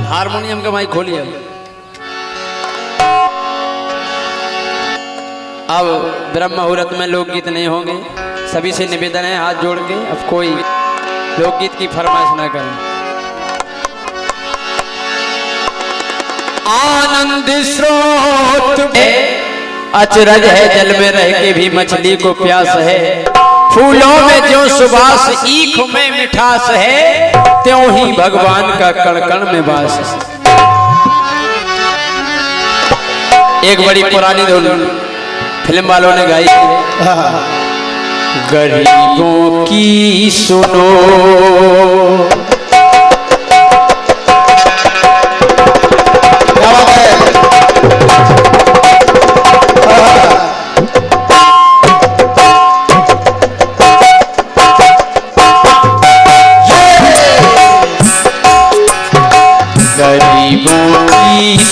Harmonium का mic खोलिए। अब ब्रह्म मुहूर्त में लोकगीत नहीं होंगे। सभी से निवेदन है हाथ जोड़ के, अब कोई लोकगीत की फरमाइश ना करें। आनंद स्रोत अचरज है, जल में रह के भी मछली को प्यास है। फूलों में जो सुबास, ईख में मिठास है, त्यों ही भगवान का कण कण में वास है। एक बड़ी पुरानी धुन फिल्म वालों ने गाई है, गरीबों की सुनो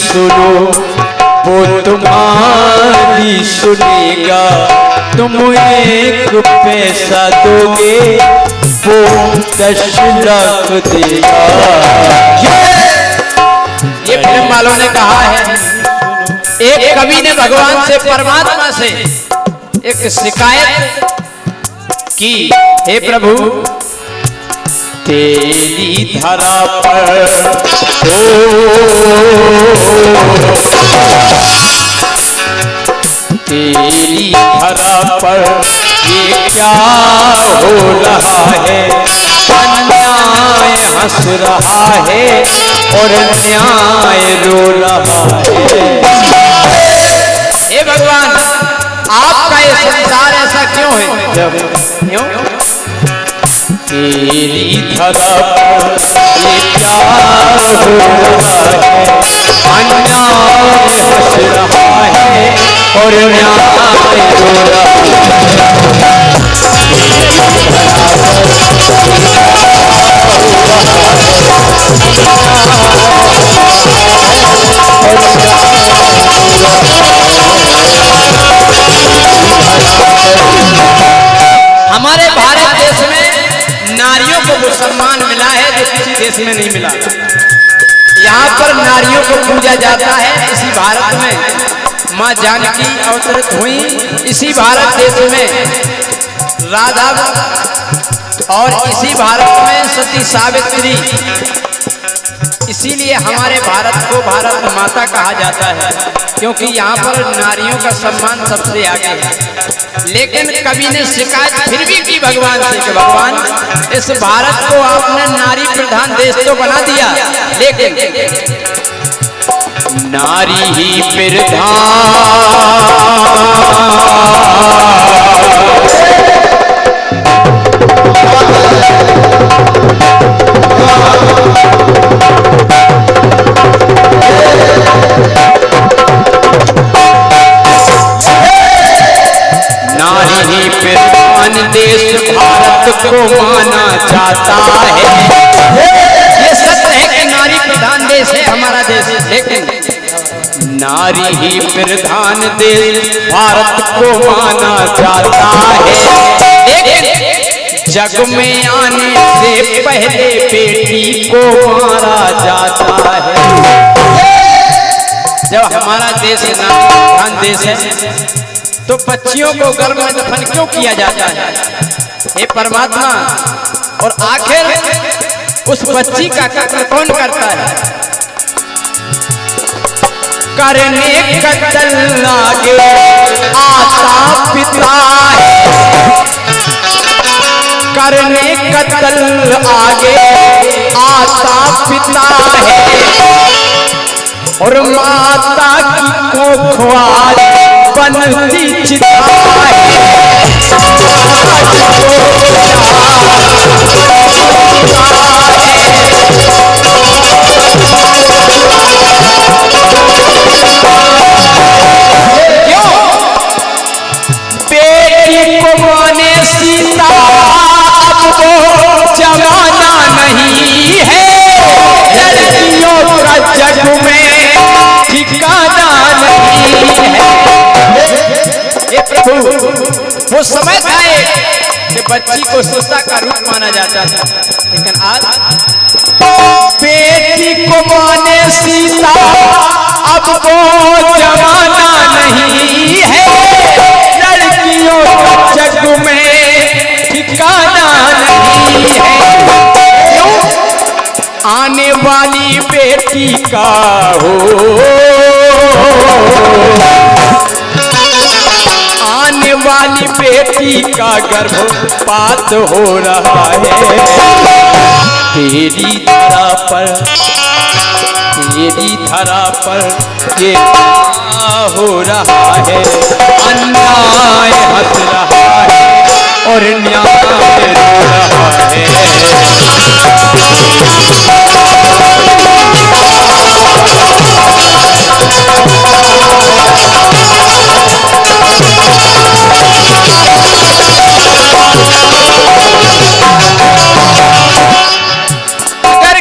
सुनो वो तुम्हारी सुनेगा। तुम एक पैसा दोगे वो 10 लाख देगा। ये फिल्म वालों ने कहा है। एक कवि ने भगवान से, परमात्मा से एक शिकायत की, हे प्रभु तेरी धरा पर तेरी धरा पर ये क्या हो रहा है। अन्याय हंस रहा है और न्याय रो रहा है। हे भगवान, आपका ये संसार ऐसा क्यों है? क्यों? तेरी धरा पर ये क्या हो रहा है। अन्याय हंस रहा है और न्याय रो रहा है। हमारे भारत देश में नारियों को वो सम्मान मिला है जो किसी देश में नहीं मिला। यहाँ पर नारियों को पूजा जाता है। इसी भारत में माँ जानकी अवतरित हुई, इसी भारत देश में राधा, और इसी भारत में सती सावित्री। इसीलिए हमारे भारत को भारत माता कहा जाता है, क्योंकि यहाँ पर नारियों का सम्मान सबसे आगे है। लेकिन कवि ने शिकायत फिर भी की भगवान से कि भगवान, इस भारत को आपने नारी प्रधान देश तो बना दिया, लेकिन नारी ही प्रधान देश भारत को माना जाता है। ये सत्य है कि नारी प्रधान देश है हमारा देश, लेकिन नारी ही प्रधान देश भारत को माना जाता है। जग में आने से पहले बेटी को मारा जाता है। जब हमारा देश नारी प्रधान देश है तो बच्चियों को गर्भ में दफन क्यों किया जाता है? हे परमात्मा, और आखिर उस बच्ची का कत्ल कौन करता है? करने कत्ल आगे आता पिता है। करने कत्ल आगे आता पिता है, और माता की कोखवार बनती चिता है। बेटी को माने सीता, अब वो जमाना नहीं है। लड़कियों का जग में ठिकाना नहीं है। वो समय था बच्ची को सीता का रूप माना जाता था, लेकिन आज बेटी को माने सीता, अब वो जमाना नहीं है, लड़कियों को जग में ठिकाना नहीं है। क्यों? आने वाली बेटी का हो, आने वाली बेटी का गर्भपात हो रहा है। तेरी धरा पर ये हो रहा है, अन्याय हंस रहा है और न्याय रो रहा है।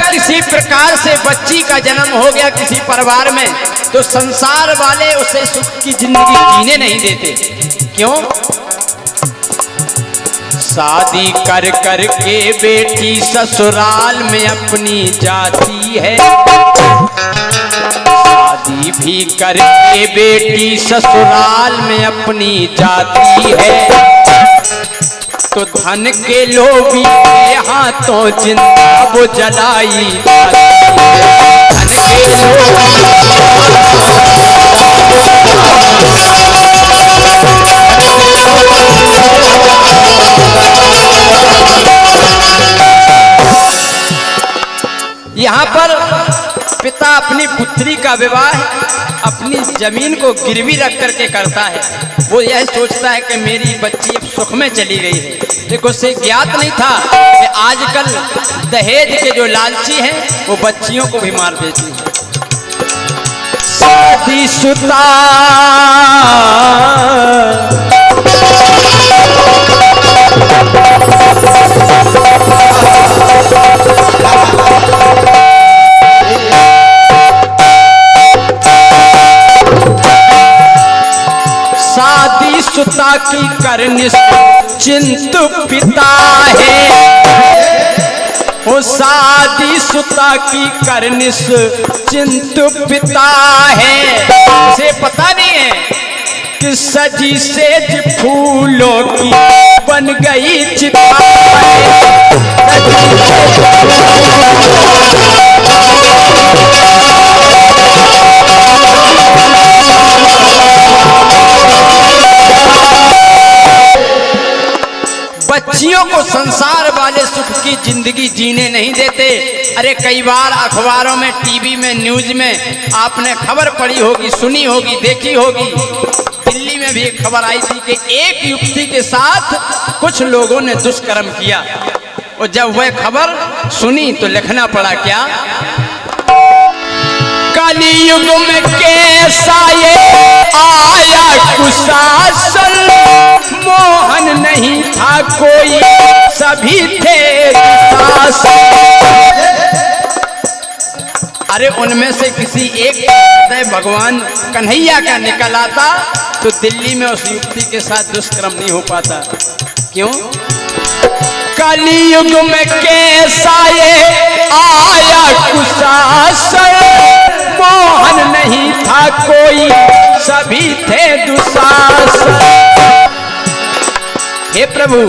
किसी प्रकार से बच्ची का जन्म हो गया किसी परिवार में, तो संसार वाले उसे सुख की जिंदगी जीने नहीं देते। क्यों? शादी कर कर के बेटी ससुराल में अपनी जाती है, शादी भी करके बेटी ससुराल में अपनी जाती है, तो धन के लोभी के हाथों जिंदा वो जलाई जाती है। धन के यहाँ पर पिता अपनी पुत्री का विवाह अपनी जमीन को गिरवी रख करके करता है। वो यह सोचता है कि मेरी बच्ची अब सुख में चली गई है, लेकिन उसे ज्ञात नहीं था कि आजकल दहेज के जो लालची हैं वो बच्चियों को भी मार देती हैं। शादीशुदा शादीशुदा की करनिस चिंतु पिता है, वो शादीशुदा की करनिस चिंतु पिता है। उसे पता नहीं है कि सजी सेज फूलों की बन गई चिता है। बच्चियों को संसार वाले सुख की जिंदगी जीने नहीं देते। अरे कई बार अखबारों में, टीवी में, न्यूज में आपने खबर पढ़ी होगी, सुनी होगी, देखी होगी। दिल्ली में भी एक खबर आई थी कि एक युवती के साथ कुछ लोगों ने दुष्कर्म किया, और जब वह खबर सुनी तो लिखना पड़ा क्या, कलियुग में कैसा ये आया कुशासन, मोहन नहीं था कोई सभी थे दुशासन। अरे उनमें से किसी एक भगवान कन्हैया का निकल आता तो दिल्ली में उस युवती के साथ दुष्कर्म नहीं हो पाता। क्यों? कलियुग में कैसा ये आया कुशासन, मोहन नहीं था कोई सभी थे दुशासन। हे प्रभु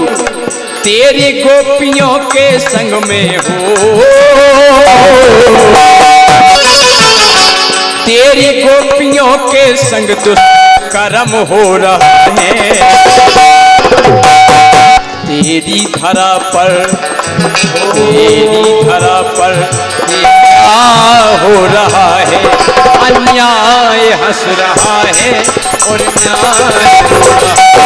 तेरी गोपियों के संग में हो, तेरी गोपियों के संग दुष्कर्म हो रहा है। तेरी धरा पर क्या हो रहा है, अन्याय हंस रहा है और न्याय रो रहा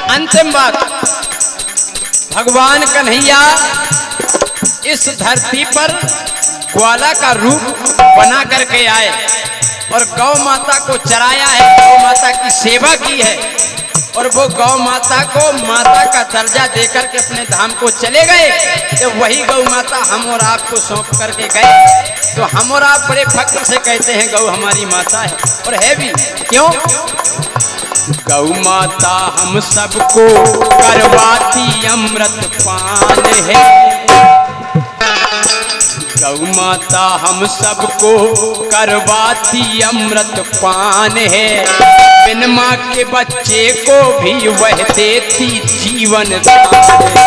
अंतिम बात, भगवान कन्हैया इस धरती पर ग्वाला का रूप बना करके आए और गौ माता को चराया है, गौ माता की सेवा की है। और वो गौ माता को माता का दर्जा देकर के अपने धाम को चले गए। जब वही गौ माता हम और आपको सौंप करके गए तो हम और आप बड़े फक्र से कहते हैं गौ हमारी माता है। और है भी, क्यों? गौ माता हम सबको करवाती अमृत पान है। गौ माता हम सबको करवाती अमृत पान है। बिन माँ के बच्चे को भी वह देती जीवन दान है।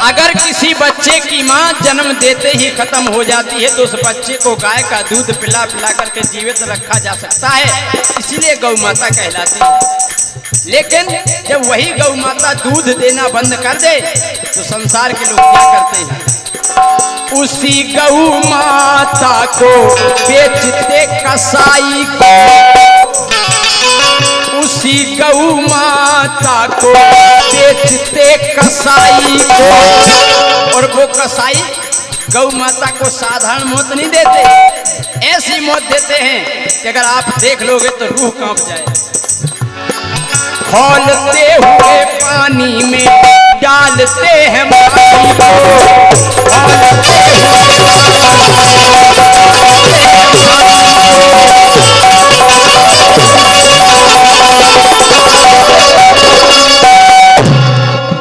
अगर किसी बच्चे की माँ जन्म देते ही खत्म हो जाती है तो उस बच्चे को गाय का दूध पिला पिला करके जीवित रखा जा सकता है, इसलिए गौ माता कहलाती है। लेकिन जब वही गौ माता दूध देना बंद कर दे तो संसार के लोग क्या करते हैं? उसी गौ माता को बेचते कसाई को, उसी गौ माता को बेचते कसाई को। और वो कसाई गौ माता को साधारण मौत नहीं देते, ऐसी मौत देते हैं कि अगर आप देख लोगे तो रूह कांप जाए। खौलते हुए पानी में डालते हैं माटी को, खौलते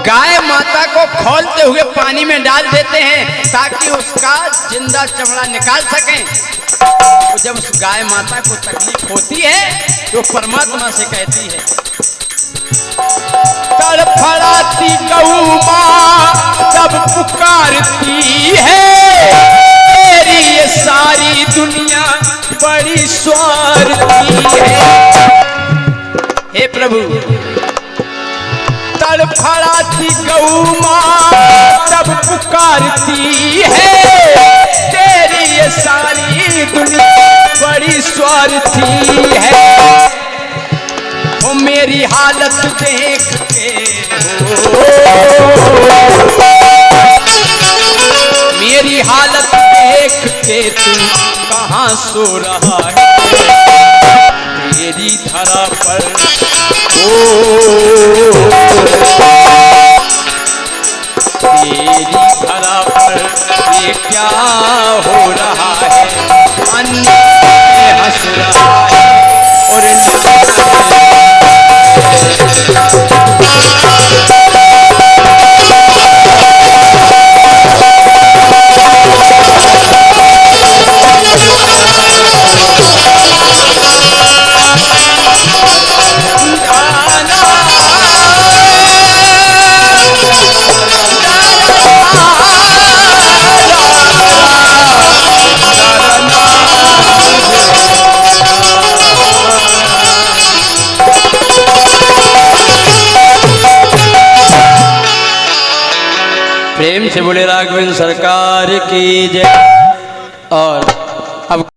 गाय माता को खौलते हुए पानी में डाल देते हैं ताकि उसका जिंदा चमड़ा निकाल सकें। तो जब उस गाय माता को तकलीफ होती है तो परमात्मा से कहती है, तड़फड़ाती गौ माँ तब पुकारती है, तेरी ये सारी दुनिया बड़ी स्वार्थी है। हे प्रभु, तड़फड़ाती गौ माँ तब पुकारती है, तेरी ये सारी दुनिया बड़ी स्वार्थी है। ओ मेरी हालत देख के मेरी हालत देख के तू कहाँ सो रहा है? तेरी धरा पर तेरी धरा पर ये क्या हो रहा है? अन्य हंस रहा है और प्रेम से बोले राघवेंद्र सरकार की जय। और अब